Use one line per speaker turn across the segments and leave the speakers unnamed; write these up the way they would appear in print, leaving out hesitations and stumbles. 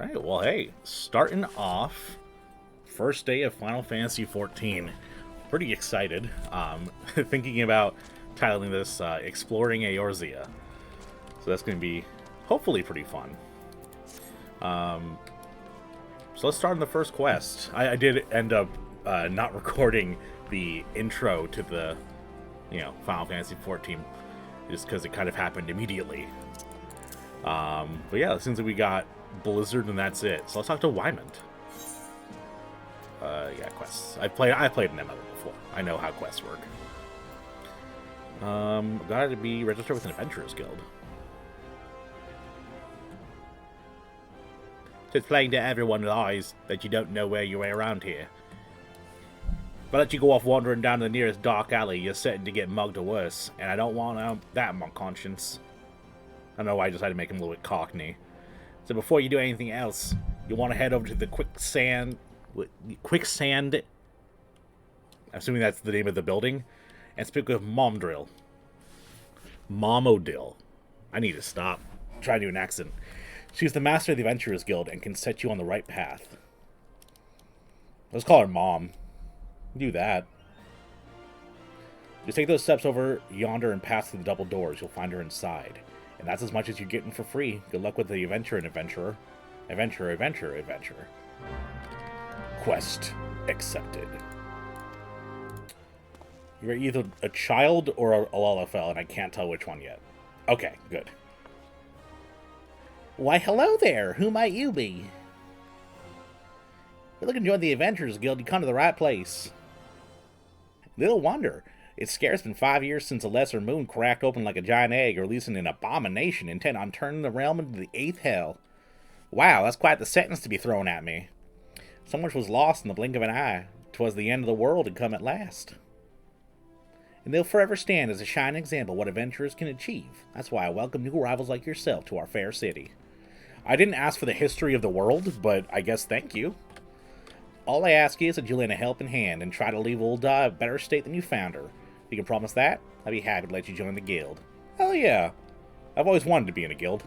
Alright, well, hey, starting off, first day of Final Fantasy XIV. Pretty excited. Thinking about titling this Exploring Eorzea. So that's going to be, hopefully, pretty fun. So let's start on the first quest. I did end up not recording the intro to the, Final Fantasy XIV, just because it kind of happened immediately. But yeah, it seems like we got Blizzard and that's it. So let's talk to Wymond. Yeah, quests. I played an MMO before. I know how quests work. Got to be registered with an Adventurers Guild. Just playing to everyone lies that you don't know where you are around here. If I let you go off wandering down the nearest dark alley, you're certain to get mugged or worse, and I don't want that on my conscience. I don't know why I decided to make him a little bit cockney. So before you do anything else, you want to head over to the Quicksand, assuming that's the name of the building, and speak with Momodil. I need to stop trying to do an accent. She's the master of the Adventurers Guild and can set you on the right path. Let's call her Mom. Do that. Just take those steps over yonder and pass through the double doors. You'll find her inside. And that's as much as you're getting for free. Good luck with the adventure and adventurer. Adventure. Quest accepted. You're either a child or a LLFL, and I can't tell which one yet. Okay, good. Why, hello there. Who might you be? If you're looking to join the Adventurers Guild, you come to the right place. Little wonder. It's scarce been 5 years since a lesser moon cracked open like a giant egg, releasing an abomination intent on turning the realm into the 8th hell. Wow, that's quite the sentence to be thrown at me. So much was lost in the blink of an eye. 'Twas the end of the world had come at last. And they'll forever stand as a shining example of what adventurers can achieve. That's why I welcome new arrivals like yourself to our fair city. I didn't ask for the history of the world, but I guess thank you. All I ask is that you lend a helping hand and try to leave old Di a better state than you found her. If you can promise that, I'd be happy to let you join the guild. Hell yeah. I've always wanted to be in a guild.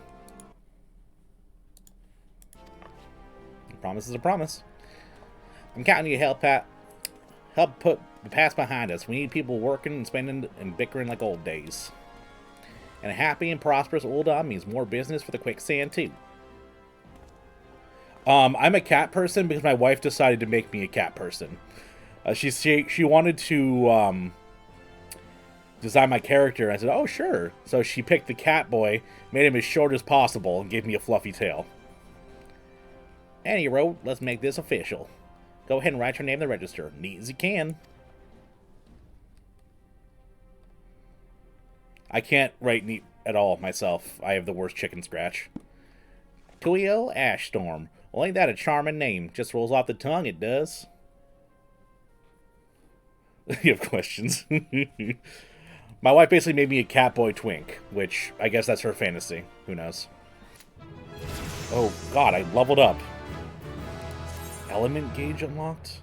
A promise is a promise. I'm counting on you to help put the past behind us. We need people working and spending and bickering like old days. And a happy and prosperous old Di means more business for the Quicksand too. I'm a cat person because my wife decided to make me a cat person. She wanted to design my character. I said, oh, sure. So she picked the cat boy, made him as short as possible, and gave me a fluffy tail. Anyway, let's make this official. Go ahead and write your name in the register. Neat as you can. I can't write neat at all myself. I have the worst chicken scratch. Tuyo Ashstorm. Well, ain't that a charming name? Just rolls off the tongue, it does. You have questions. My wife basically made me a Catboy Twink, which I guess that's her fantasy. Who knows? Oh, God, I leveled up. Element gauge unlocked?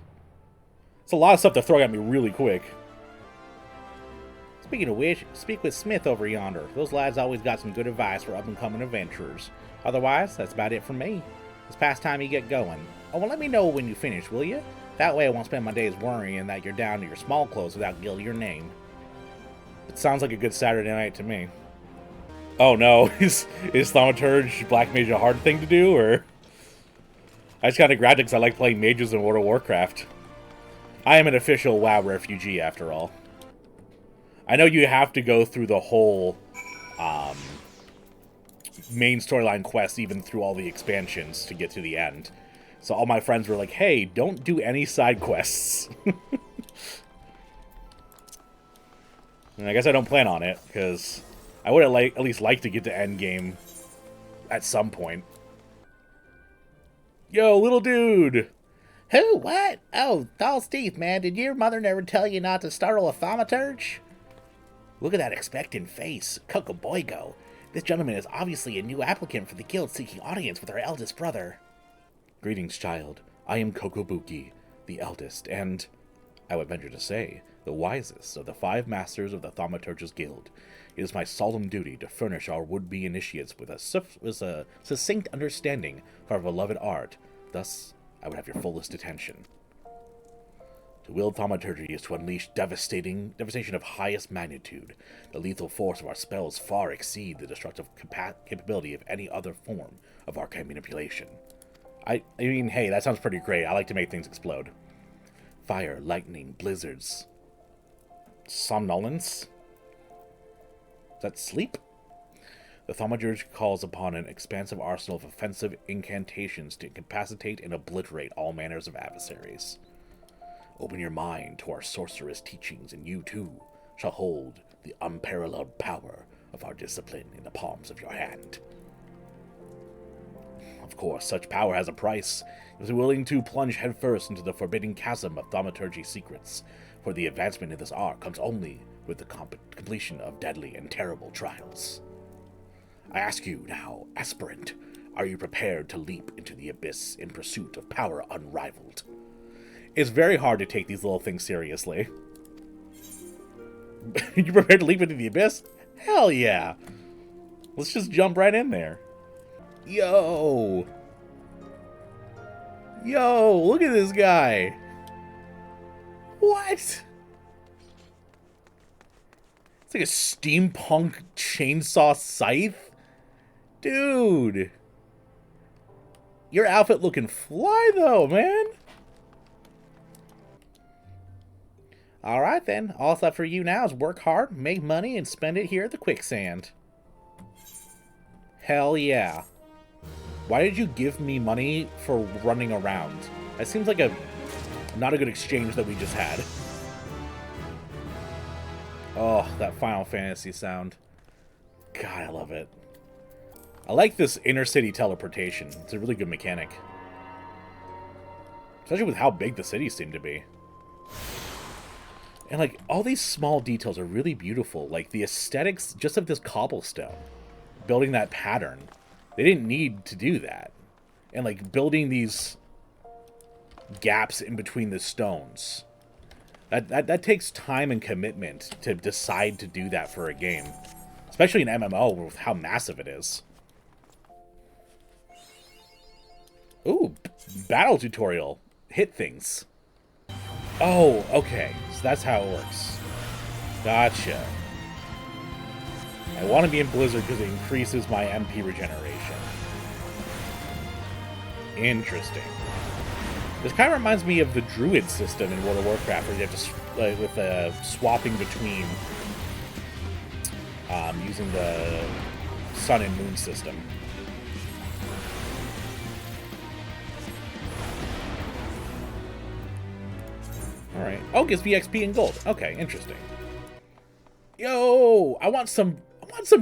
It's a lot of stuff to throw at me really quick. Speaking of which, speak with Smith over yonder. Those lads always got some good advice for up-and-coming adventurers. Otherwise, that's about it for me. It's past time you get going. Oh, well, let me know when you finish, will you? That way I won't spend my days worrying that you're down to your small clothes without gilding your name. It sounds like a good Saturday night to me. Oh no, is Thaumaturge Black Mage a hard thing to do, or...? I just kind of grabbed it because I like playing mages in World of Warcraft. I am an official WoW refugee, after all. I know you have to go through the whole main storyline quest, even through all the expansions, to get to the end. So all my friends were like, hey, don't do any side quests. And I guess I don't plan on it, because I would have at least liked to get to endgame at some point. Yo, little dude!
Who? What? Oh, false teeth, man. Did your mother never tell you not to startle a thaumaturge? Look at that expectant face. Kokoboigo. This gentleman is obviously a new applicant for the guild seeking audience with our eldest brother.
Greetings, child. I am Kokobuki, the eldest, and, I would venture to say, The wisest of the 5 masters of the Thaumaturge's Guild, it is my solemn duty to furnish our would-be initiates with a succinct understanding of our beloved art. Thus, I would have your fullest attention. To wield thaumaturgy is to unleash devastation of highest magnitude. The lethal force of our spells far exceed the destructive capability of any other form of arcane manipulation. I mean, hey, that sounds pretty great. I like to make things explode. Fire, lightning, blizzards. Somnolence? Is that sleep? The thaumaturge calls upon an expansive arsenal of offensive incantations to incapacitate and obliterate all manners of adversaries. Open your mind to our sorceress teachings, and you, too, shall hold the unparalleled power of our discipline in the palms of your hand. Of course, such power has a price. If you're willing to plunge headfirst into the forbidding chasm of thaumaturgy secrets, for the advancement in this art comes only with the completion of deadly and terrible trials. I ask you now, aspirant, are you prepared to leap into the abyss in pursuit of power unrivaled? It's very hard to take these little things seriously. You prepared to leap into the abyss? Hell yeah! Let's just jump right in there. Yo! Yo, look at this guy! What? It's like a steampunk chainsaw scythe? Dude! Your outfit looking fly though, man! Alright then, all that's left for you now is work hard, make money, and spend it here at the quicksand. Hell yeah. Why did you give me money for running around? That seems like not a good exchange that we just had. Oh, that Final Fantasy sound. God, I love it. I like this inner city teleportation. It's a really good mechanic. Especially with how big the cities seem to be. And, like, all these small details are really beautiful. Like, the aesthetics just of this cobblestone. Building that pattern. They didn't need to do that. And, like, building these gaps in between the stones. That takes time and commitment to decide to do that for a game. Especially an MMO with how massive it is. Ooh, battle tutorial. Hit things. Oh, okay. So that's how it works. Gotcha. I want to be in Blizzard because it increases my MP regeneration. Interesting. This kind of reminds me of the Druid system in World of Warcraft, where you have to, with swapping between using the Sun and Moon system. Alright. Oh, gives me XP and gold. Okay, interesting. Yo! I want some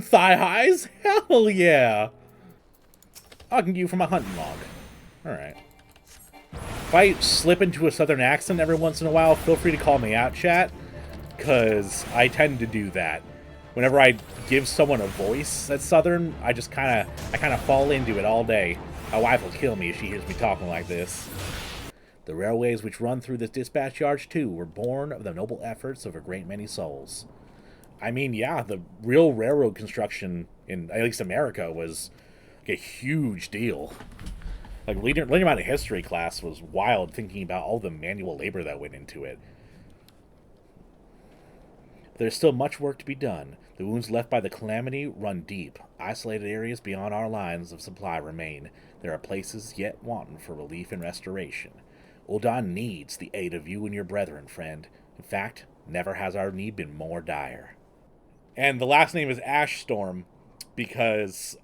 thigh highs! Hell yeah! I can give you from a hunting log. Alright. If I slip into a southern accent every once in a while, feel free to call me out, chat. Because I tend to do that. Whenever I give someone a voice that's southern, I kind of fall into it all day. My wife will kill me if she hears me talking like this. The railways which run through this dispatch yards, too, were born of the noble efforts of a great many souls. I mean, yeah, the real railroad construction in, at least America, was like a huge deal. Like, learning about a history class was wild, thinking about all the manual labor that went into it. There's still much work to be done. The wounds left by the calamity run deep. Isolated areas beyond our lines of supply remain. There are places yet wanting for relief and restoration. Ul'dah needs the aid of you and your brethren, friend. In fact, never has our need been more dire. And the last name is Ashstorm because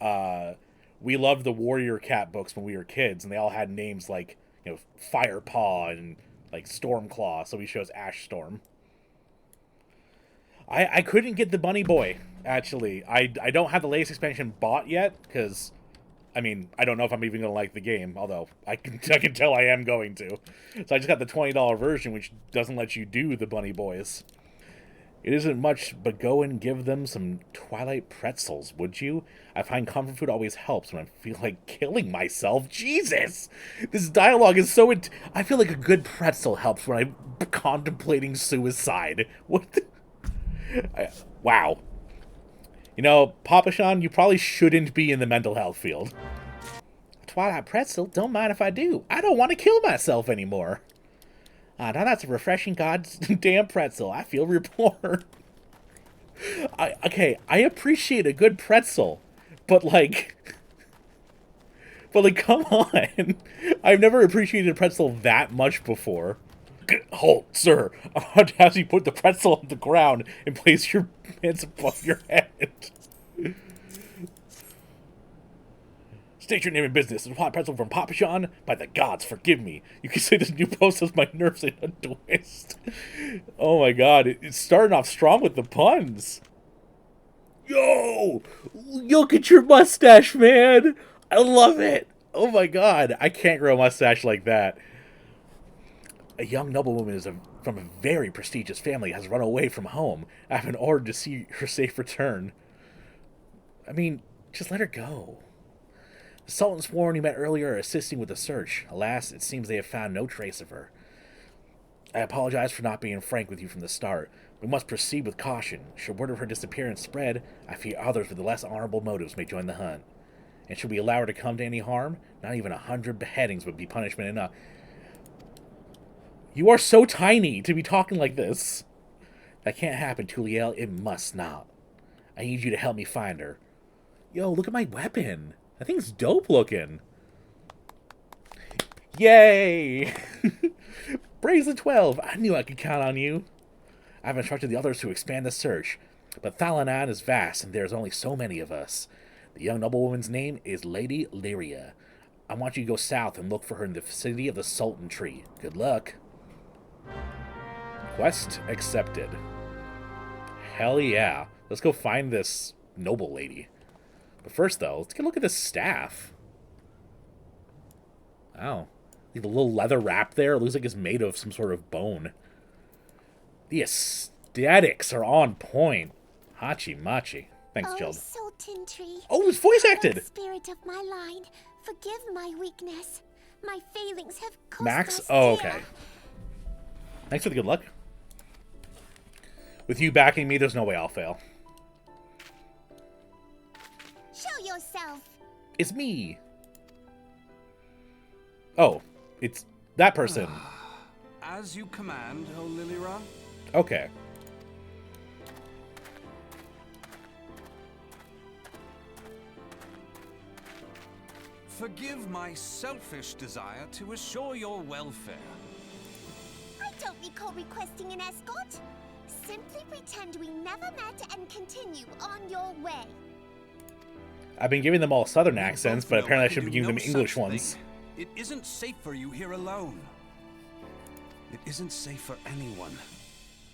we loved the Warrior Cat books when we were kids, and they all had names like, you know, Firepaw and like Stormclaw, so we chose Ashstorm. I couldn't get the Bunny Boy, actually. I don't have the latest expansion bought yet, because, I mean, I don't know if I'm even going to like the game, although I can tell I am going to. So I just got the $20 version, which doesn't let you do the Bunny Boys. It isn't much, but go and give them some Twilight pretzels, would you? I find comfort food always helps when I feel like killing myself. Jesus! This dialogue is so... I feel like a good pretzel helps when I'm contemplating suicide. What the... Wow. You know, Papa Sean, you probably shouldn't be in the mental health field. Twilight pretzel? Don't mind if I do. I don't want to kill myself anymore. Now that's a refreshing goddamn pretzel. I feel reborn. Okay, I appreciate a good pretzel, but like, come on. I've never appreciated a pretzel that much before. Halt, sir. I want to have you put the pretzel on the ground and place your hands above your head. State your name and business. It's hot pretzel from Papa Sean. By the gods, forgive me. You can say this new post has my nerves in a twist. Oh my god, it's starting off strong with the puns. Yo! Look at your mustache, man! I love it! Oh my god, I can't grow a mustache like that. A young noblewoman from a very prestigious family has run away from home. I have been ordered to see her safe return. I mean, just let her go. The Sultan sworn you met earlier are assisting with the search. Alas, it seems they have found no trace of her. I apologize for not being frank with you from the start. We must proceed with caution. Should word of her disappearance spread, I fear others with less honorable motives may join the hunt. And should we allow her to come to any harm, not even 100 beheadings would be punishment enough. You are so tiny to be talking like this. That can't happen, Tuliel. It must not. I need you to help me find her. Yo, look at my weapon. That thing's dope looking. Yay! Brazen 12, I knew I could count on you. I've instructed the others to expand the search, but Thalanan is vast and there's only so many of us. The young noblewoman's name is Lady Lyria. I want you to go south and look for her in the vicinity of the Sultan Tree. Good luck. Quest accepted. Hell yeah. Let's go find this noble lady. But first, though, let's get a look at this staff. Wow. The little leather wrap there, it looks like it's made of some sort of bone. The aesthetics are on point. Hachi machi. Thanks, Jill.
Sultan Tree.
Oh, it's voice acted!
Spirit of my line, forgive my weakness. My failings have cost
Max?
us
Oh,
dear.
okay. Thanks for the good luck. With you backing me, there's no way I'll fail.
Show yourself.
It's me. Oh, it's that person.
As you command, O Lilira.
Okay.
Forgive my selfish desire to assure your welfare.
I don't recall requesting an escort. Simply pretend we never met and continue on your way.
I've been giving them all southern accents,
Both
but
know
apparently I
can
should be
do
giving
no
them English
such
ones.
thing. It isn't safe for you here alone. It isn't safe for anyone.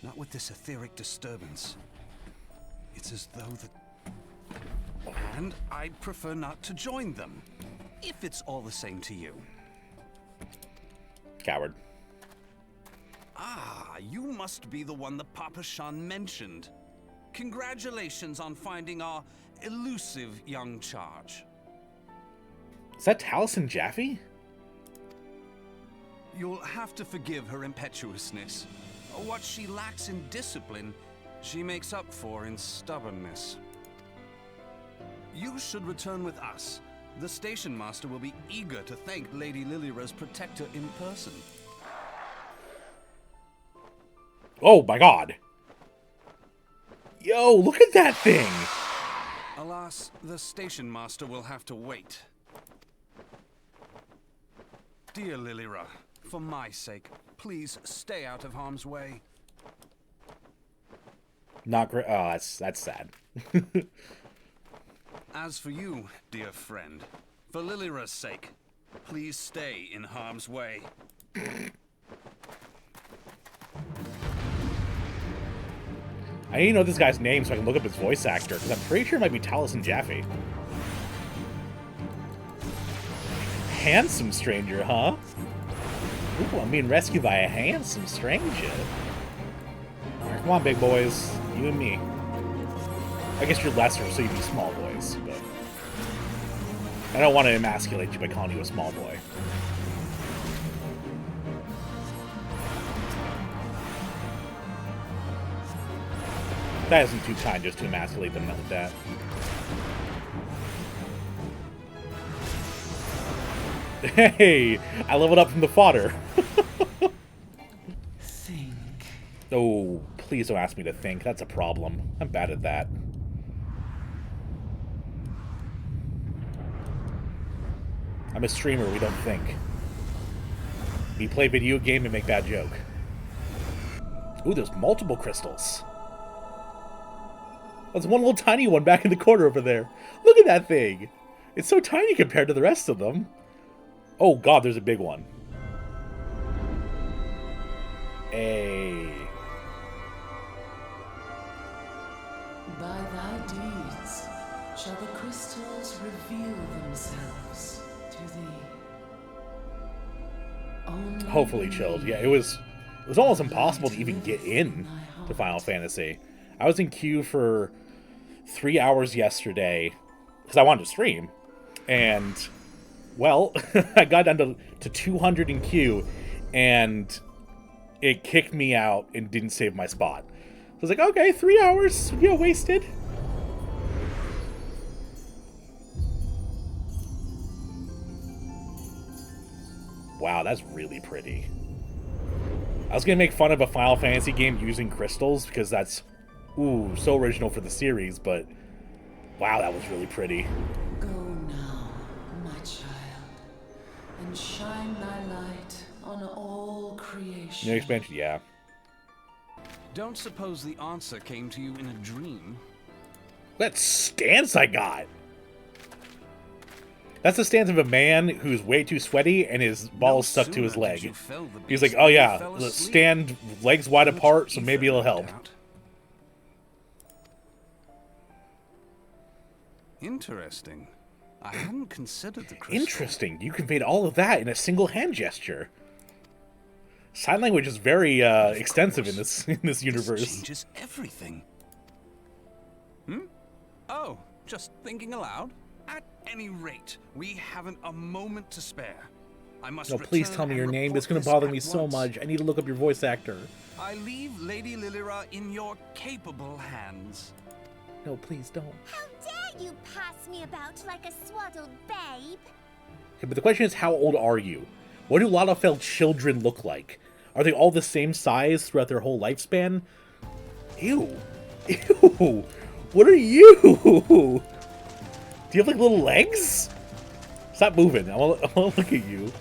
Not with this etheric disturbance. It's as though the... And I'd prefer not to join them. If it's all the same to you.
Coward.
Ah, you must be the one that Papa Sean mentioned. Congratulations on finding our elusive young charge.
Is that Taliesin Jaffe?
You'll have to forgive her impetuousness. What she lacks in discipline, she makes up for in stubbornness. You should return with us. The station master will be eager to thank Lady Lilira's protector in person.
Oh my god. Yo, look at that thing.
Alas, the station master will have to wait. Dear Lilira, for my sake, please stay out of harm's way.
Not great. Oh, that's sad.
As for you, dear friend, for Lilira's sake, please stay in harm's way.
I need to know this guy's name so I can look up his voice actor, because I'm pretty sure it might be Taliesin Jaffe. Handsome stranger, huh? Ooh, I'm being rescued by a handsome stranger. Mark Come on, big boys. You and me. I guess you're lesser, so you'd be small boys, but... I don't want to emasculate you by calling you a small boy. That isn't too kind just to emasculate them like that. Hey! I leveled up from the fodder.
Think.
Oh, please don't ask me to think. That's a problem. I'm bad at that. I'm a streamer, we don't think. We play video game and make bad joke. Ooh, there's multiple crystals. There's one little tiny one back in the corner over there. Look at that thing. It's so tiny compared to the rest of them. Oh god, there's a big one. Hey.
By thy deeds shall the crystals reveal themselves to thee. Only
Hopefully chilled. Yeah, it was almost impossible to even get in to Final Fantasy. I was in queue for 3 hours yesterday because I wanted to stream, and well, I got down to 200 in queue, and it kicked me out and didn't save my spot. So I was like, okay, 3 hours, yeah, wasted. Wow, that's really pretty. I was gonna make fun of a Final Fantasy game using crystals because that's, ooh, so original for the series, but wow, that was really pretty.
Go now, my child, and shine thy light on all creation.
New expansion, yeah.
Don't suppose the answer came to you in a dream?
That stance I got! That's the stance of a man who's way too sweaty and his balls stuck to his leg. He's like, oh yeah, let's stand legs wide apart, so maybe it'll help.
Interesting. I hadn't considered the crystal.
Interesting. You conveyed all of that in a single hand gesture. Sign language is very extensive in this universe.
This changes everything. Oh, just thinking aloud. At any rate, we haven't a moment to spare. I must.
No, please tell me your name. It's going to bother me so much. I need to look up your voice actor.
I leave Lady Lilira in your capable hands.
No, please don't.
How dare you pass me about like a swaddled babe?
Okay, but the question is, how old are you? What do Lalafell children look like? Are they all the same size throughout their whole lifespan? Ew. Ew. What are you? Do you have, like, little legs? Stop moving. I want to look at you.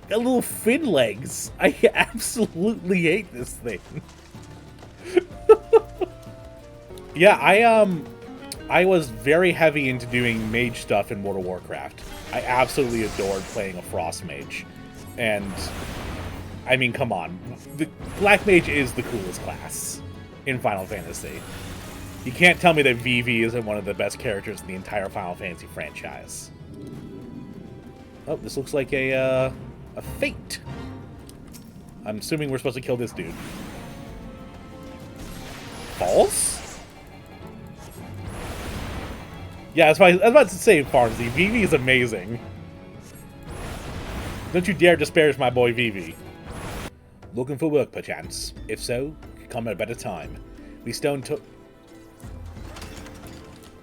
Got little fin legs. I absolutely hate this thing. Yeah, I was very heavy into doing mage stuff in World of Warcraft. I absolutely adored playing a frost mage. And, I mean, come on. The Black Mage is the coolest class in Final Fantasy. You can't tell me that Vivi isn't one of the best characters in the entire Final Fantasy franchise. Oh, this looks like a fate. I'm assuming we're supposed to kill this dude. False? Yeah, I was about to say, Farmsy. Vivi is amazing. Don't you dare disparage my boy Vivi. Looking for work, perchance? If so, come at a better time. We stone took...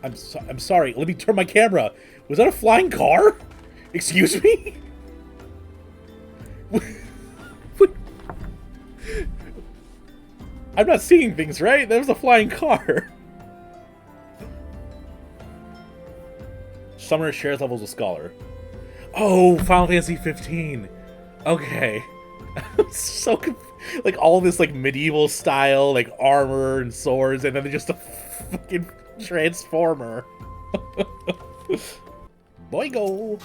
I'm sorry. Let me turn my camera. Was that a flying car? Excuse me? I'm not seeing things, right? That was a flying car. Summoner shares levels with Scholar. Oh, Final Fantasy 15. Okay. So like all this like medieval style, like armor and swords, and then just a fucking transformer. Boigo!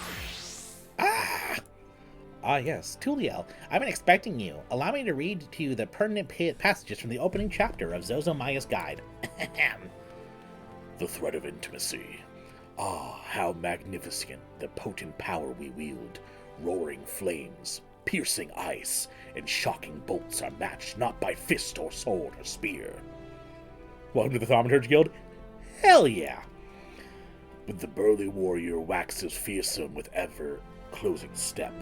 Ah, yes, Tuliel. I've been expecting you. Allow me to read to you the pertinent passages from the opening chapter of Zozomaya's Guide. The thread of intimacy. Ah, how magnificent the potent power we wield. Roaring flames, piercing ice, and shocking bolts are matched not by fist or sword or spear. Welcome to the Thaumaturge Guild? Hell yeah! But the burly warrior waxes fearsome with ever-closing step.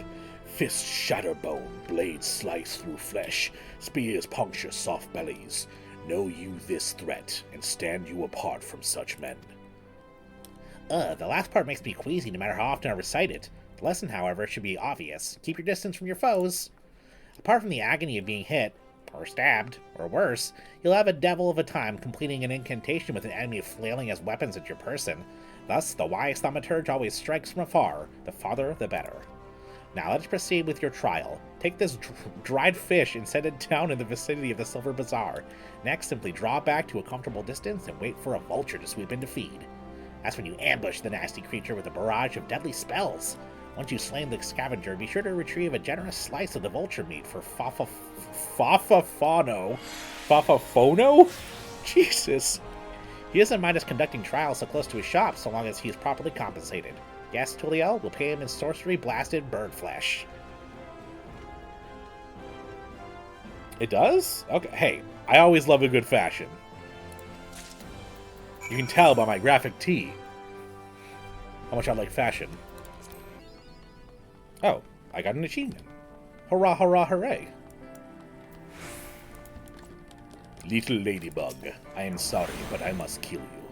Fists shatter bone, blades slice through flesh, spears puncture soft bellies. Know you this threat, and stand you apart from such men.
The last part makes me queasy no matter how often I recite it. The lesson, however, should be obvious. Keep your distance from your foes. Apart from the agony of being hit, or stabbed, or worse, you'll have a devil of a time completing an incantation with an enemy flailing as weapons at your person. Thus, the wise thaumaturge always strikes from afar, the farther the better. Now let's proceed with your trial. Take this dried fish and set it down in the vicinity of the Silver Bazaar. Next, simply draw back to a comfortable distance and wait for a vulture to swoop in to feed. That's when you ambush the nasty creature with a barrage of deadly spells. Once you've slain the scavenger, be sure to retrieve a generous slice of the vulture meat for Fafafono? Jesus. He doesn't mind us conducting trials so close to his shop so long as he is properly compensated. Yes, Tuliel, we'll pay him in sorcery-blasted bird flesh.
It does? Okay, hey, I always love a good fashion. You can tell by my graphic tee how much I like fashion. Oh, I got an achievement. Hurrah, hurrah, hooray. Little ladybug, I am sorry, but I must kill you.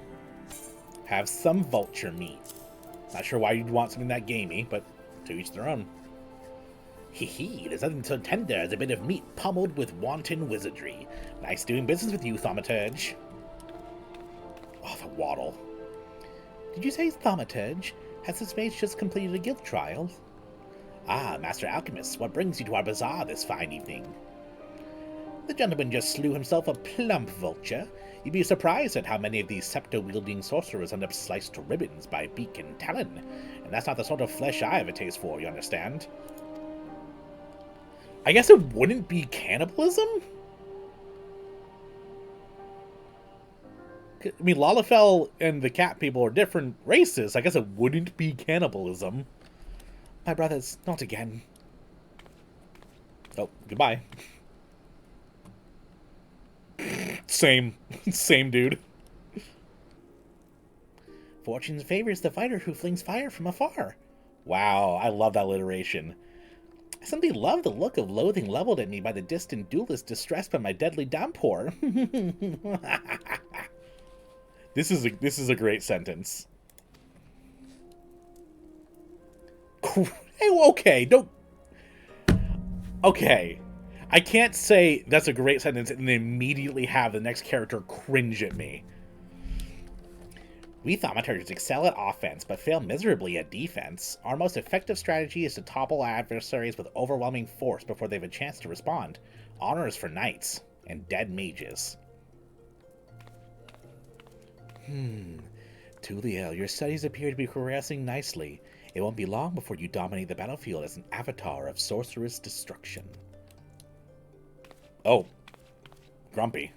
Have some vulture meat. Not sure why you'd want something that gamey, but to each their own.
Hee hee, there's nothing so tender as a bit of meat pummeled with wanton wizardry. Nice doing business with you, Thaumaturge.
Oh, the waddle.
Did you say Thaumaturge? Has this mage just completed a guild trial?
Ah, Master Alchemist, what brings you to our bazaar this fine evening?
The gentleman just slew himself a plump vulture. You'd be surprised at how many of these scepter-wielding sorcerers end up sliced to ribbons by beak and talon. And that's not the sort of flesh I have a taste for, you understand?
I guess it wouldn't be cannibalism? I mean, Lalafell and the cat people are different races. I guess it wouldn't be cannibalism.
My brothers, not again.
Oh, goodbye. Same dude.
Fortune favors the fighter who flings fire from afar.
Wow, I love that alliteration.
I simply love the look of loathing leveled at me by the distant duelist distressed by my deadly downpour.
This is a great sentence. Hey, okay, don't... Okay. I can't say that's a great sentence and then immediately have the next character cringe at me.
We thaumaturges excel at offense, but fail miserably at defense. Our most effective strategy is to topple adversaries with overwhelming force before they have a chance to respond. Honor is for knights and dead mages.
Tuliel, your studies appear to be progressing nicely. It won't be long before you dominate the battlefield as an avatar of sorcerous destruction. Oh. Grumpy.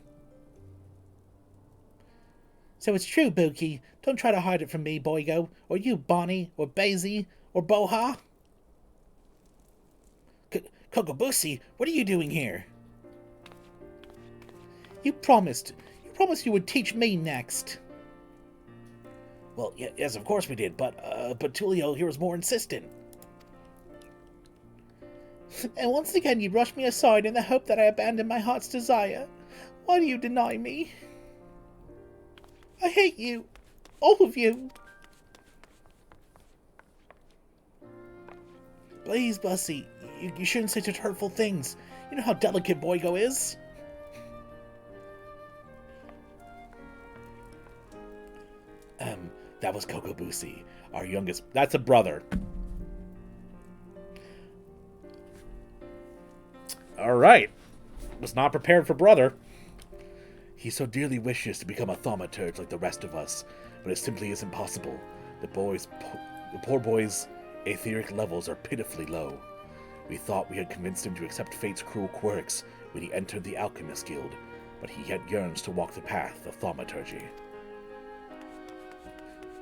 So it's true, Buki. Don't try to hide it from me, Boygo, or you, Bonnie, or Basie, or Boha. Kokobusi, what are you doing here? You promised you would teach me next.
Well, yes, of course we did, but Tulio here was more insistent.
And once again you brushed me aside in the hope that I abandoned my heart's desire. Why do you deny me? I hate you. All of you.
Please, Bussy, you shouldn't say such hurtful things. You know how delicate Boygo is. That was Kokobusi, our youngest... That's a brother. Alright. Was not prepared for brother. He so dearly wishes to become a thaumaturge like the rest of us, but it simply isn't possible. The poor boy's etheric levels are pitifully low. We thought we had convinced him to accept fate's cruel quirks when he entered the Alchemist Guild, but he yet yearns to walk the path of thaumaturgy.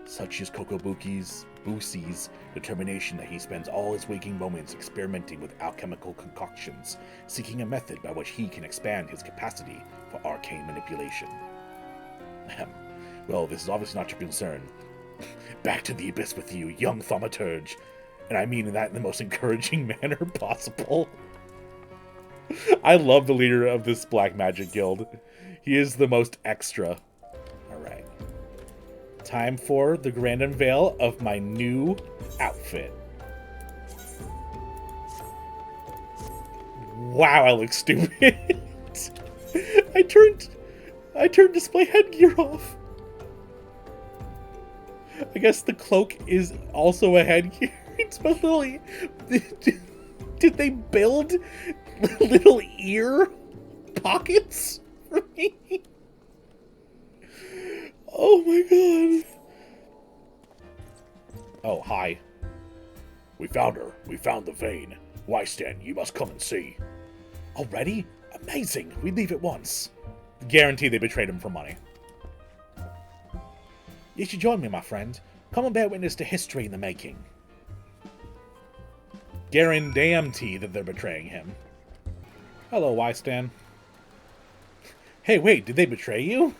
Such is Busi's determination that he spends all his waking moments experimenting with alchemical concoctions, seeking a method by which he can expand his capacity for arcane manipulation. Well, this is obviously not your concern. Back to the abyss with you, young thaumaturge. And I mean that in the most encouraging manner possible. I love the leader of this black magic guild. He is the most extra. Alright. Time for the grand unveil of my new outfit. Wow, I look stupid. I turned display headgear off. I guess the cloak is also a headgear. It's my little... Did they build little ear pockets for me? Oh my god. Oh, hi.
We found her. We found the vein. Wystan, you must come and see.
Already? Amazing. We leave at once. Guarantee they betrayed him for money. You should join me, my friend. Come and bear witness to history in the making. Guarantee that they're betraying him. Hello, Wystan. Hey, wait, did they betray you?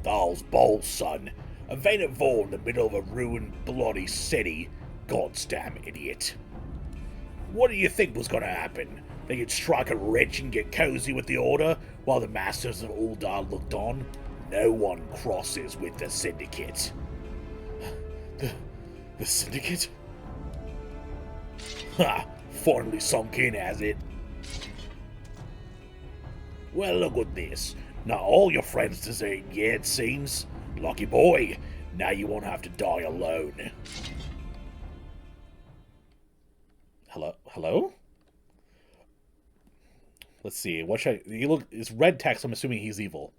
Thal's balls, son. A vein at Vaughn in the middle of a ruined, bloody city. God's damn idiot. What do you think was gonna happen? They could strike a rich and get cozy with the Order, while the Masters of Uldar looked on? No one crosses with the Syndicate.
The Syndicate?
Ha! Finally sunk in, has it? Well, look at this. Not all your friends deserted yet, it seems. Lucky boy. Now you won't have to die alone.
Hello? Let's see. What should it's red text. I'm assuming he's evil.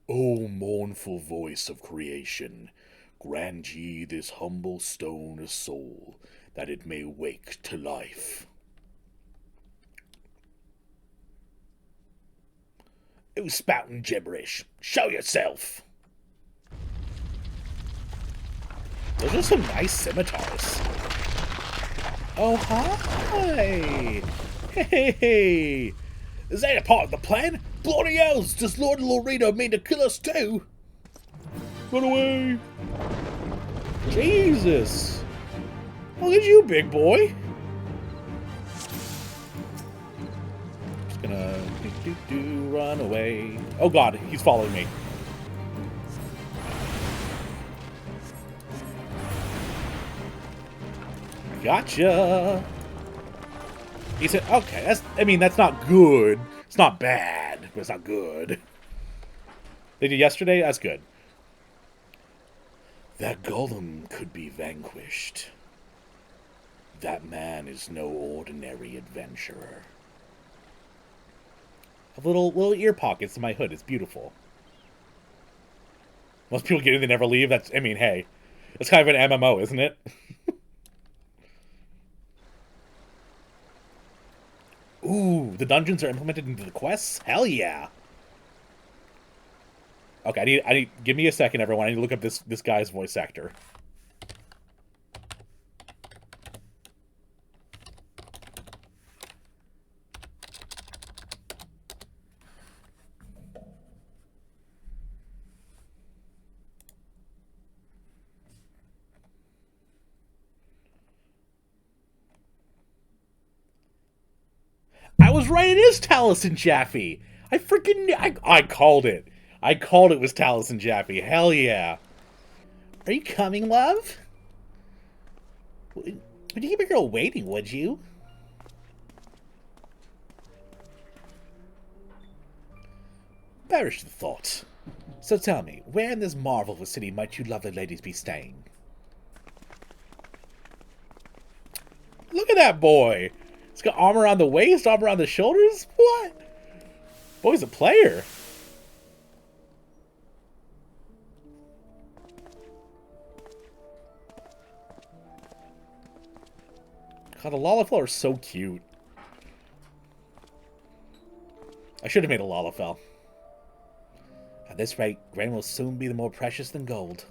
O mournful voice of creation, grant ye this humble stone a soul, that it may wake to life. Who's spouting gibberish? Show yourself!
Those are some nice scimitars. Oh, hi! Hey!
Is that a part of the plan? Bloody hells! Does Lord Lorito mean to kill us too?
Run away! Jesus! Look at you, big boy! Just gonna run away. Oh god, he's following me. Gotcha! He said, okay, that's not good. It's not bad, but it's not good. They did yesterday? That's good.
That golem could be vanquished. That man is no ordinary adventurer.
I have little ear pockets in my hood. It's beautiful. Most people get in, they never leave. That's, I mean, hey. It's kind of an MMO, isn't it? Ooh, the dungeons are implemented into the quests? Hell yeah. Okay, I need give me a second, everyone. I need to look up this guy's voice actor. I was right, it is Taliesin Jaffe. I freaking knew, I called it. I called it was Taliesin Jaffe. Hell yeah. Are you coming, love? Would you keep a girl waiting, would you? Perish the thought. So tell me, where in this marvel of a city might you lovely ladies be staying? Look at that boy. He's got armor on the waist, armor on the shoulders? What? Boy's a player. God, the Lalafell are so cute. I should have made a Lalafell. At this rate, grain will soon be the more precious than gold.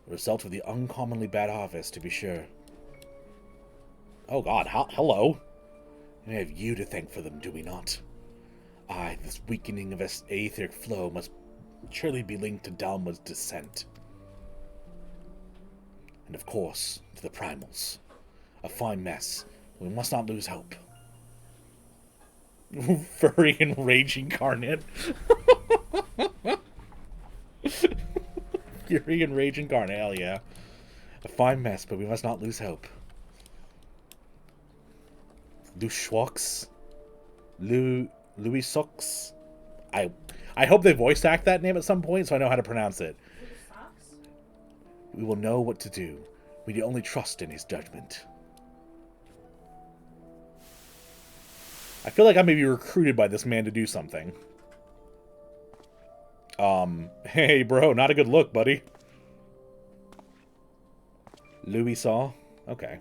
The result of the uncommonly bad harvest, to be sure. Oh God, hello. We have you to thank for them, do we not? Aye, this weakening of aetheric flow must surely be linked to Dalma's descent. And of course, to the primals. A fine mess. We must not lose hope. Furry and rage incarnate. Fury and rage incarnate, hell yeah. A fine mess, but we must not lose hope. Louis Sox. I hope they voice act that name at some point so I know how to pronounce it. We will know what to do. We need only trust in his judgment. I feel like I may be recruited by this man to do something. Hey bro, not a good look, buddy. Louis Saw? Okay.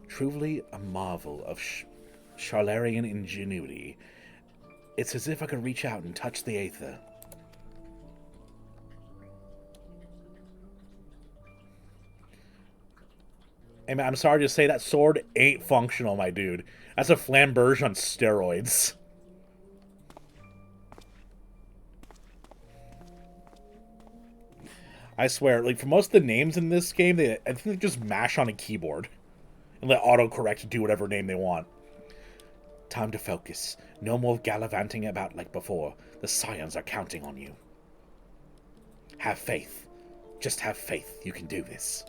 Truly a marvel of Charlarian ingenuity. It's as if I could reach out and touch the aether. Hey man, I'm sorry to say that sword ain't functional, my dude. That's a flamberge on steroids. I swear, like, for most of the names in this game, I think they just mash on a keyboard. And let autocorrect do whatever name they want. Time to focus. No more gallivanting about like before. The Scions are counting on you. Have faith. Just have faith. You can do this.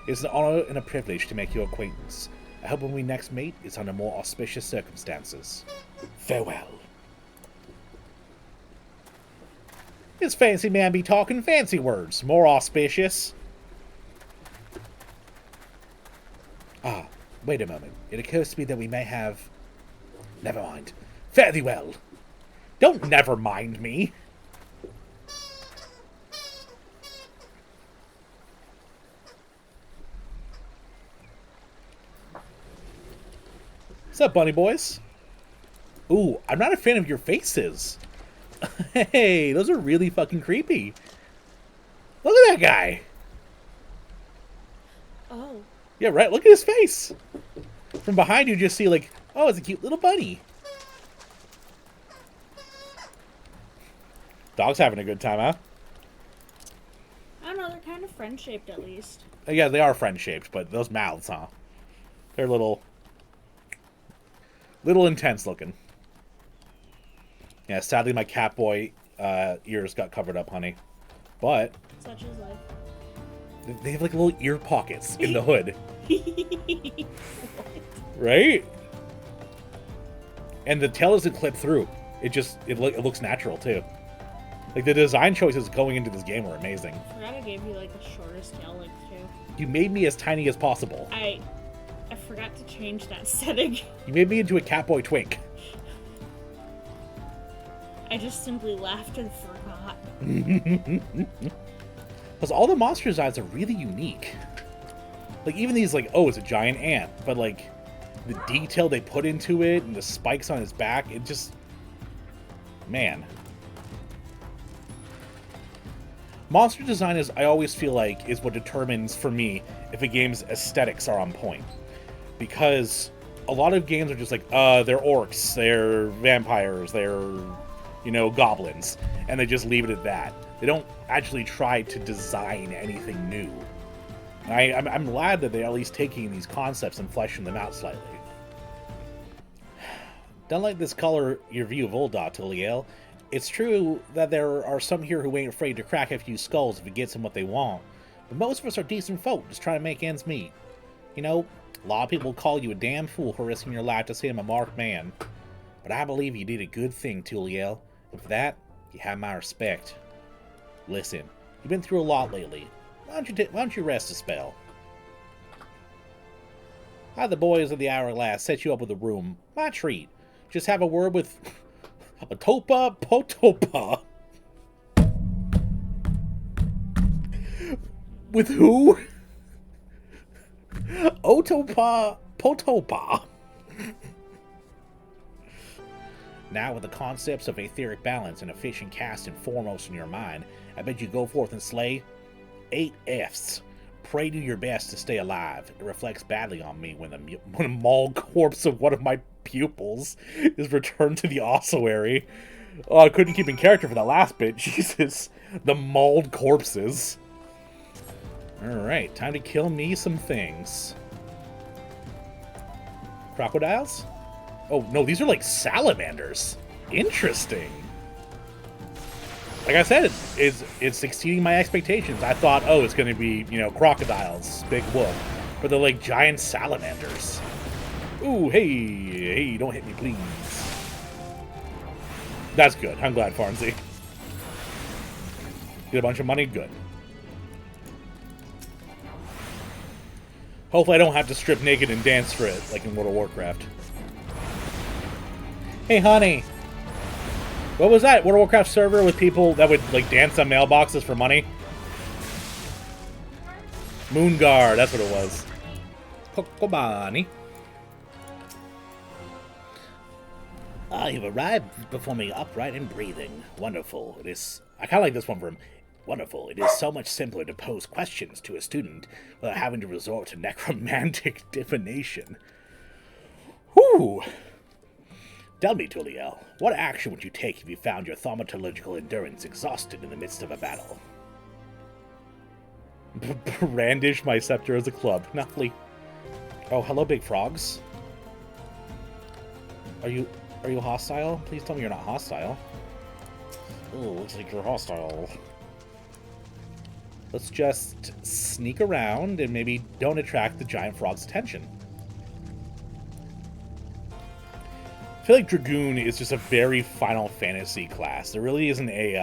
It's an honor and a privilege to make your acquaintance. I hope when we next meet, it's under more auspicious circumstances. Farewell. This fancy man be talking fancy words. More auspicious. Ah, wait a moment. It occurs to me that we may have... Never mind. Fare thee well. Don't never mind me. What's up, bunny boys? Ooh, I'm not a fan of your faces. Hey, those are really fucking creepy. Look at that guy.
Oh.
Yeah, right? Look at his face. From behind you just see like, oh, it's a cute little bunny. Dog's having a good time, huh?
I don't know, they're kind of friend-shaped at least.
Yeah, they are friend-shaped, but those mouths, huh? They're little intense looking. Yeah, sadly my Catboy ears got covered up, honey. But
Such is life.
they have like little ear pockets in the hood. Right? And the tail doesn't clip through. It looks natural too. Like the design choices going into this game are amazing.
I forgot I gave you like the shortest tail length too.
You made me as tiny as possible.
I forgot to change that setting.
You made me into a Catboy twink.
I just simply laughed and forgot.
Because all the monster designs are really unique. Like even these like, oh, it's a giant ant, but like the detail they put into it and the spikes on his back, it just, man. Monster design is, I always feel like, is what determines for me if a game's aesthetics are on point. Because a lot of games are just like, they're orcs, they're vampires, they're, you know, goblins. And they just leave it at that. They don't actually try to design anything new. I'm glad that they're at least taking these concepts and fleshing them out slightly. Don't like this color your view of Ul'dah, Tuliel. It's true that there are some here who ain't afraid to crack a few skulls if it gets them what they want. But most of us are decent folk, just trying to make ends meet. You know, a lot of people call you a damn fool for risking your life to see him a marked man. But I believe you did a good thing, Tuliel. And for that, you have my respect. Listen, you've been through a lot lately. Why don't you rest a spell? How the boys of the Hourglass set you up with a room. My treat. Just have a word with Atopa Potopa. With who? Otopa Potopa. Now, with the concepts of etheric balance and efficient casting foremost in your mind, I bet you go forth and slay 8 Fs. Pray do your best to stay alive. It reflects badly on me when a mauled corpse of one of my pupils is returned to the ossuary. Oh, I couldn't keep in character for that last bit. Jesus. The mauled corpses. Alright, time to kill me some things. Crocodiles? Oh, no, these are like salamanders. Interesting. Like I said, it's exceeding my expectations. I thought, oh, it's going to be, you know, crocodiles, big whoop. But they're like giant salamanders. Ooh, hey, don't hit me, please. That's good. I'm glad, Farnsey. Get a bunch of money? Good. Hopefully I don't have to strip naked and dance for it, like in World of Warcraft. Hey, honey. What was that? World of Warcraft server with people that would, like, dance on mailboxes for money? Moonguard, that's what it was. Kokobani.
Ah, you've arrived before me upright and breathing. Wonderful. It is... I kind of like this one from... Wonderful. It is so much simpler to pose questions to a student without having to resort to necromantic divination. Whew. Tell me, Tuliel, what action would you take if you found your thaumaturgical endurance exhausted in the midst of a battle?
Brandish my scepter as a club. Nutley. Oh, hello, big frogs. Are you hostile? Please tell me you're not hostile. Oh, looks like you're hostile. Let's just sneak around and maybe don't attract the giant frog's attention. I feel like Dragoon is just a very Final Fantasy class. There really isn't a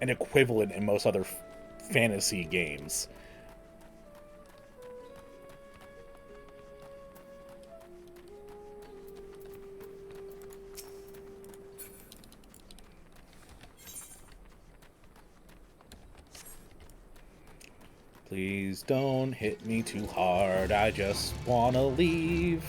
an equivalent in most other fantasy games. Please don't hit me too hard. I just wanna leave.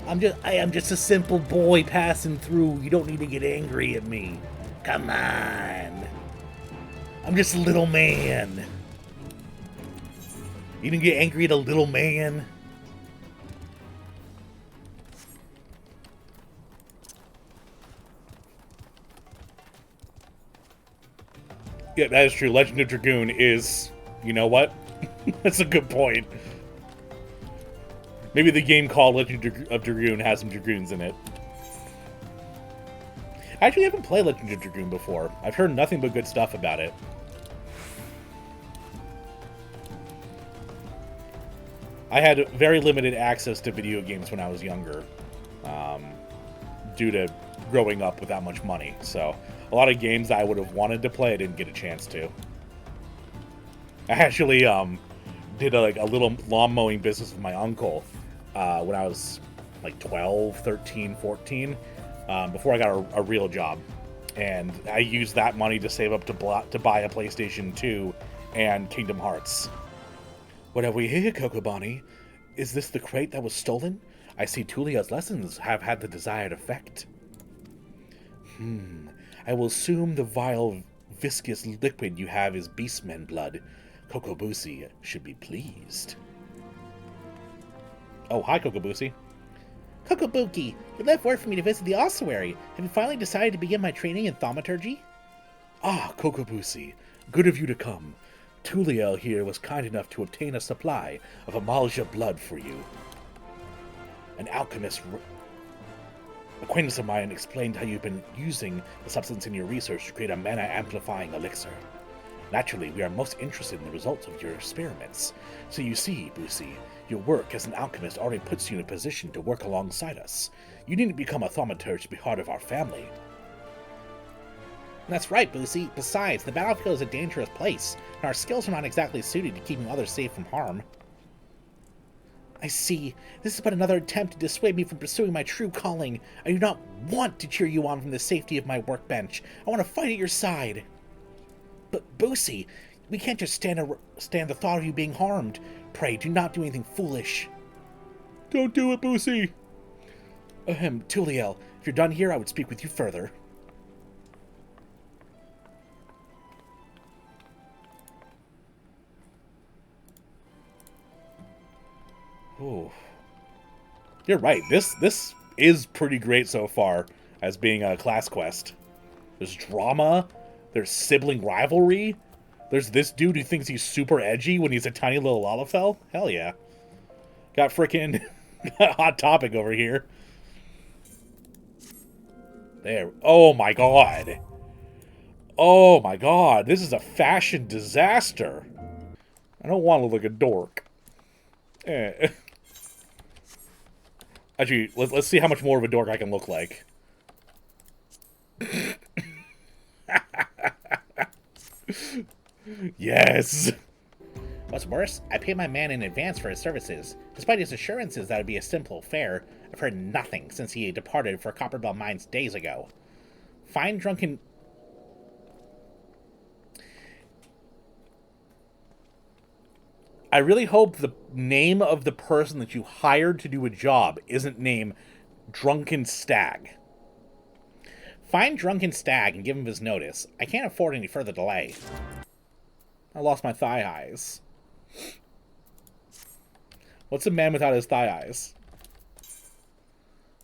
I am just a simple boy passing through. You don't need to get angry at me. Come on. I'm just a little man. You didn't get angry at a little man?
Yeah, that is true. Legend of Dragoon is... You know what? That's a good point. Maybe the game called Legend of Dragoon has some Dragoons in it. I actually haven't played Legend of Dragoon before. I've heard nothing but good stuff about it. I had very limited access to video games when I was younger, due to growing up without much money. So a lot of games I would have wanted to play, I didn't get a chance to. I actually did a little lawn mowing business with my uncle when I was like 12, 13, 14, before I got a real job. And I used that money to save up to buy a PlayStation 2 and Kingdom Hearts. What have we here, Kokobani? Is this the crate that was stolen? I see Tulia's lessons have had the desired effect. I will assume the vile, viscous liquid you have is beastman blood. Kokobusi should be pleased. Oh, hi, Kokobusi.
Kokobuki, you left word for me to visit the ossuary. Have you finally decided to begin my training in thaumaturgy?
Ah, Kokobusi, good of you to come. Tuliel here was kind enough to obtain a supply of Amalja blood for you. An alchemist acquaintance of mine explained how you've been using the substance in your research to create a mana-amplifying elixir. Naturally, we are most interested in the results of your experiments. So you see, Busi, your work as an alchemist already puts you in a position to work alongside us. You needn't become a thaumaturge to be part of our family.
That's right, Busi. Besides, the battlefield is a dangerous place, and our skills are not exactly suited to keeping others safe from harm. I see. This is but another attempt to dissuade me from pursuing my true calling. I do not want to cheer you on from the safety of my workbench. I want to fight at your side. But, Busi, we can't just stand the thought of you being harmed. Pray, do not do anything foolish.
Don't do it, Boosie.
Tuliel, if you're done here, I would speak with you further.
Oh. You're right. This is pretty great so far as being a class quest. There's drama. There's sibling rivalry. There's this dude who thinks he's super edgy when he's a tiny little Lalafell. Hell yeah. Got frickin' Hot Topic over here. There. Oh my god. Oh my god. This is a fashion disaster. I don't want to look like a dork. Actually, let's see how much more of a dork I can look like. Yes!
What's worse, I paid my man in advance for his services. Despite his assurances that it'd be a simple affair, I've heard nothing since he departed for Copperbell Mines days ago. Find drunken...
I really hope the name of the person that you hired to do a job isn't named Drunken Stag.
Find Drunken Stag and give him his notice. I can't afford any further delay.
I lost my thigh eyes. What's a man without his thigh eyes?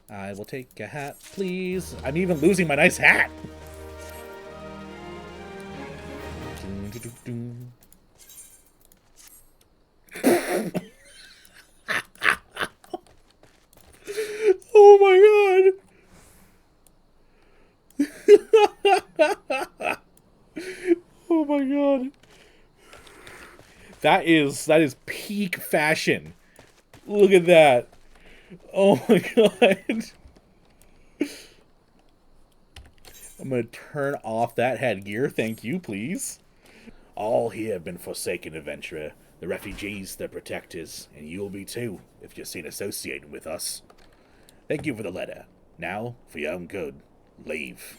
I will take a hat, please.
I'm even losing my nice hat. Oh my god. Oh my god. That is peak fashion. Look at that. Oh my god. I'm gonna turn off that headgear. Thank you, please. All here have been forsaken, adventurer. The refugees, their protectors, and you'll be too, if you're seen associating with us. Thank you for the letter. Now, for your own good, leave.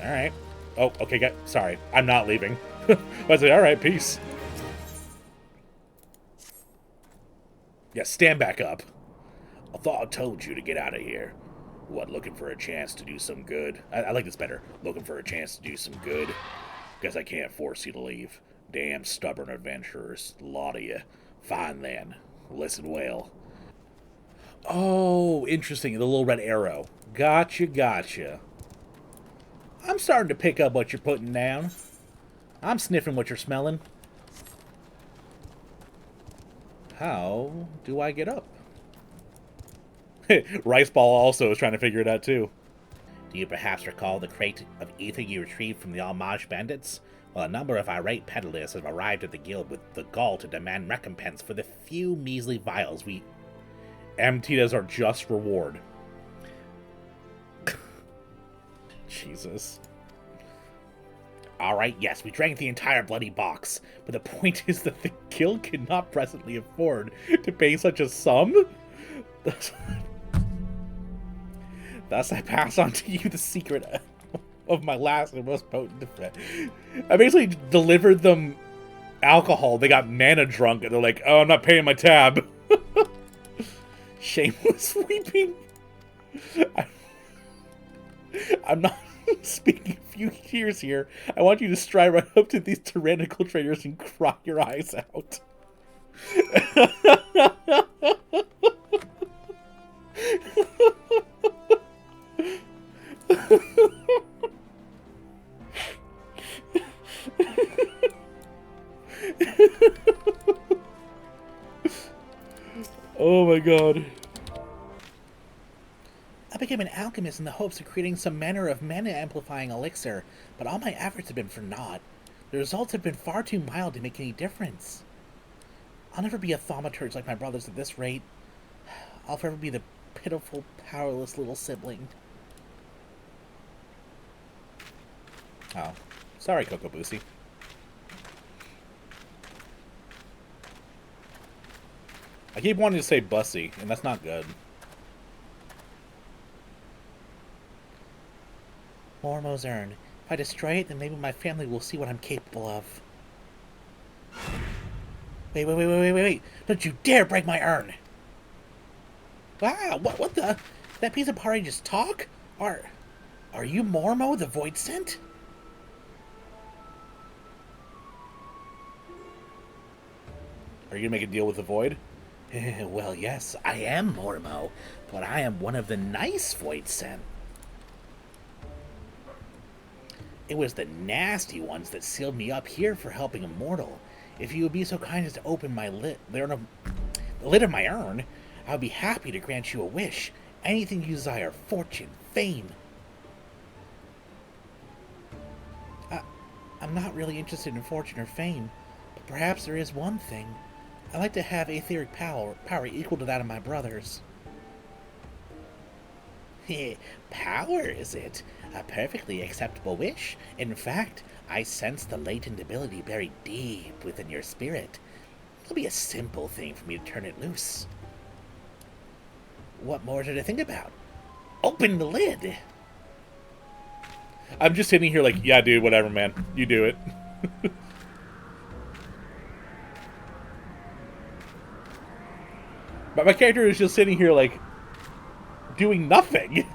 Alright. Oh, okay, sorry. I'm not leaving. I say, alright, peace. Yeah, stand back up. I thought I told you to get out of here. What, looking for a chance to do some good? I like this better. Looking for a chance to do some good? Guess I can't force you to leave. Damn stubborn adventurers. A lot of you. Fine then. Listen well. Oh, interesting. The little red arrow. Gotcha. I'm starting to pick up what you're putting down. I'm sniffing what you're smelling. How do I get up? Riceball also is trying to figure it out too.
Do you perhaps recall the crate of ether you retrieved from the Almage bandits? Well, a number of irate peddlers have arrived at the guild with the gall to demand recompense for the few measly vials we emptied as our just reward. Jesus. Alright, yes, we drank the entire bloody box, but the point is that the guild cannot presently afford to pay such a sum? Thus I pass on to you the secret of my last and most potent defense. I basically delivered them alcohol. They got mana drunk, and they're like, oh, I'm not paying my tab. Shameless weeping. I'm not speaking a few years here. I want you to stride right up to these tyrannical traders and cry your eyes out. Oh my god. I became an alchemist in the hopes of creating some manner of mana-amplifying elixir, but all my efforts have been for naught. The results have been far too mild to make any difference. I'll never be a thaumaturge like my brothers at this rate. I'll forever be the pitiful, powerless little sibling.
Oh. Sorry, Coco Boosie. I keep wanting to say Bussy, and that's not good.
More Mozern. If I destroy it, then maybe my family will see what I'm capable of. Wait. Don't you dare break my urn. Wow, what the? That piece of pottery just talk? Are you Mormo, the Void Scent?
Are you gonna make a deal with the Void?
Well, yes, I am Mormo, but I am one of the nice Void Scent. It was the nasty ones that sealed me up here for helping a mortal. If you would be so kind as to open the lid of my urn, I would be happy to grant you a wish. Anything you desire, fortune, fame. I'm not really interested in fortune or fame, but perhaps there is one thing. I'd like to have etheric power equal to that of my brothers. Power, is it? A perfectly acceptable wish. In fact, I sense the latent ability buried deep within your spirit. It'll be a simple thing for me to turn it loose. What more is there to think about? Open the lid!
I'm just sitting here like, yeah, dude, whatever, man. You do it. But my character is just sitting here like, doing nothing.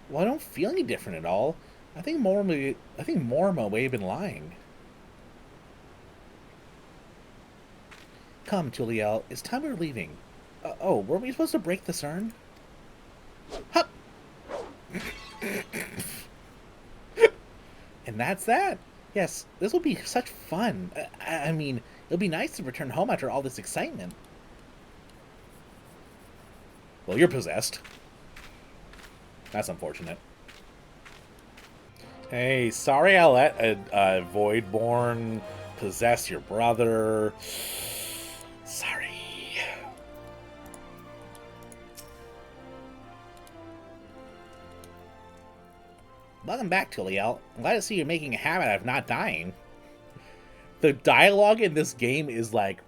Well, I don't feel any different at all. I think Mormo may have been lying. Come, Tuliel, it's time we were leaving. Oh, weren't we supposed to break this urn? Hup! And that's that. Yes, this will be such fun. I mean, it'll be nice to return home after all this excitement.
Well, you're possessed. That's unfortunate. Hey, sorry I let a Voidborn possess your brother. Sorry.
Welcome back, Tuliel. I'm glad to see you're making a habit of not dying. The dialogue in this game is like,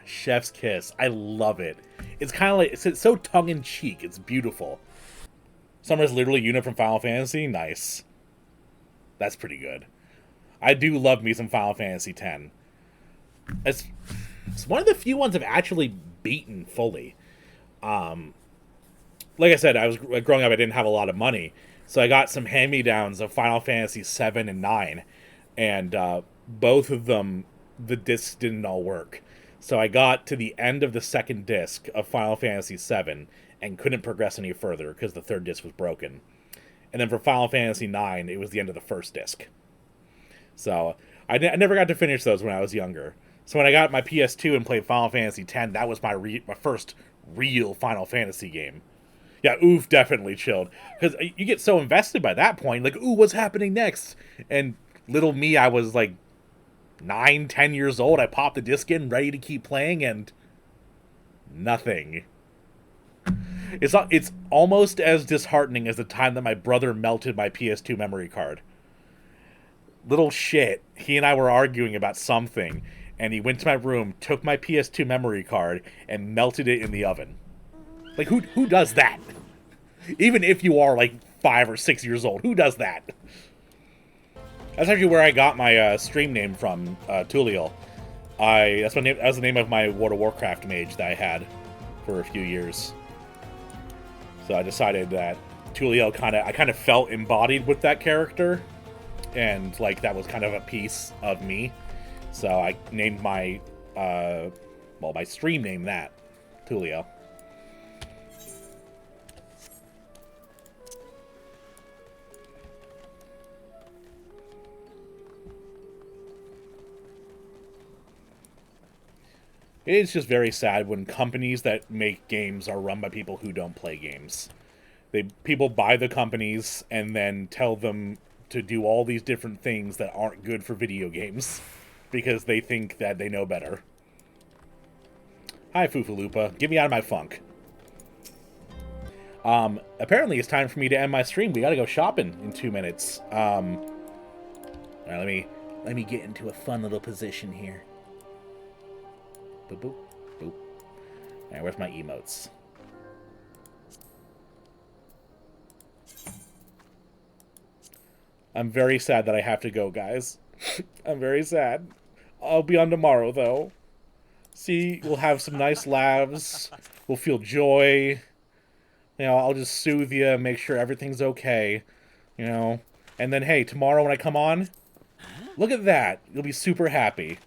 chef's kiss. I love it. It's kind of like, it's so tongue-in-cheek. It's beautiful. Summer's literally Una from Final Fantasy. Nice. That's pretty good. I do love me some Final Fantasy X. It's one of the few ones I've actually beaten fully. Like I said, I was growing up, I didn't have a lot of money. So I got some hand-me-downs of Final Fantasy 7 and 9. And both of them, the discs didn't all work. So I got to the end of the second disc of Final Fantasy 7 and couldn't progress any further because the third disc was broken. And then for Final Fantasy 9, it was the end of the first disc. So I never got to finish those when I was younger. So when I got my PS2 and played Final Fantasy X, that was my first real Final Fantasy game. Yeah, oof, definitely chilled. Because you get so invested by that point, like, ooh, what's happening next? And little me, I was like 9, 10 years old. I popped the disc in, ready to keep playing, and nothing. It's almost as disheartening as the time that my brother melted my PS2 memory card. Little shit. He and I were arguing about something, and he went to my room, took my PS2 memory card, and melted it in the oven. Like, who does that? Even if you are, like, 5 or 6 years old, who does that? That's actually where I got my stream name from, Tuliel. That was the name of my World of Warcraft mage that I had for a few years. So I decided that Tuliel I kind of felt embodied with that character, and like that was kind of a piece of me. So I named my my stream name that, Tuliel. It's just very sad when companies that make games are run by people who don't play games. People buy the companies and then tell them to do all these different things that aren't good for video games because they think that they know better. Hi, Fufulupa. Get me out of my funk. Apparently it's time for me to end my stream. We gotta go shopping in 2 minutes. Alright, let me
Let me get into a fun little position here. Boop, boop, boop. Alright, where's my emotes? I'm very sad that I have to go, guys. I'm very sad. I'll be on tomorrow, though. See, we'll have some nice laughs. We'll feel joy. You know, I'll just soothe you, make sure everything's okay. You know? And then, hey, tomorrow when I come on, look at that. You'll be super happy.